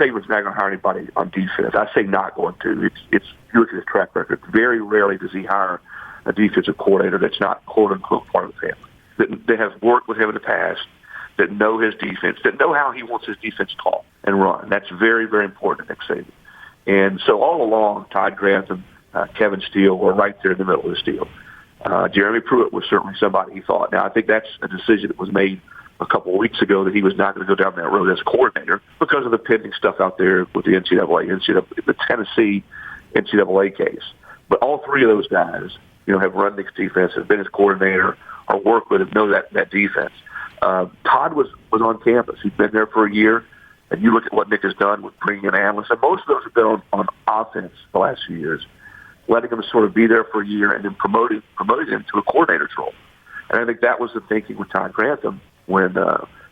Saban's not going to hire anybody on defense. I say not going to. It's you look at his track record. Very rarely does he hire a defensive coordinator that's not quote unquote part of the family. That has worked with him in the past, that know his defense, that know how he wants his defense taught and run. That's very, very important to Nick Saban. And so all along, Todd Grantham, Kevin Steele were right there in the middle of this deal. Jeremy Pruitt was certainly somebody he thought. Now, I think that's a decision that was made a couple of weeks ago that he was not going to go down that road as coordinator because of the pending stuff out there with the the Tennessee NCAA case. But all three of those guys, have run Nick's defense, have been his coordinator, or worked with him, know that defense. Todd was on campus. He's been there for a year, and you look at what Nick has done with bringing in analysts, and most of those have been on offense the last few years, letting him sort of be there for a year and then promoting him to a coordinator's role. And I think that was the thinking with Todd Grantham when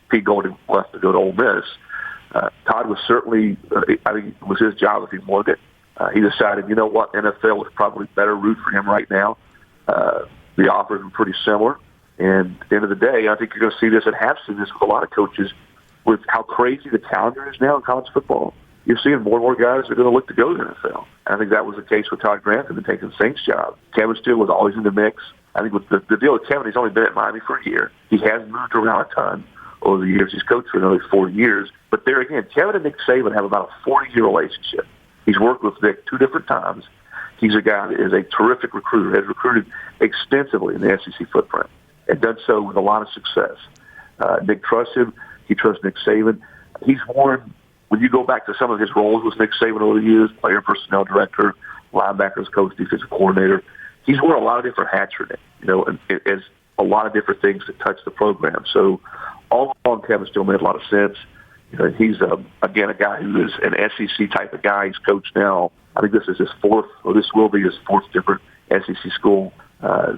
Pete Golding left to go to Ole Miss. Todd was certainly, I think it was his job if he wanted it. He decided, what, NFL was probably a better route for him right now. The offers were pretty similar. And at the end of the day, I think you're going to see this and have seen this with a lot of coaches with how crazy the calendar is now in college football. You're seeing more and more guys are going to look to go to the NFL. And I think that was the case with Todd Grantham and taking the Saints job. Kevin Steele was always in the mix. I think with the deal with Kevin, he's only been at Miami for a year. He has moved around a ton over the years. He's coached for another 4 years. But there again, Kevin and Nick Saban have about a 40-year relationship. He's worked with Nick 2 different times. He's a guy that is a terrific recruiter, has recruited extensively in the SEC footprint, and done so with a lot of success. Nick trusts him. He trusts Nick Saban. He's worn, when you go back to some of his roles with Nick Saban over the years, player personnel director, linebackers coach, defensive coordinator, he's worn a lot of different hats for Nick, and as a lot of different things that touch the program. So all along, Kevin still made a lot of sense. He's, again, a guy who is an SEC type of guy. He's coached now. I think this is his this will be his 4th different SEC school.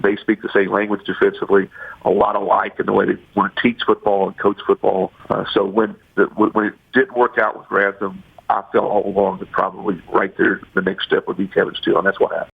They speak the same language defensively, a lot alike in the way they want to teach football and coach football. So when it didn't work out with Grantham, I felt all along that probably right there the next step would be Kevin Steele, and that's what happened.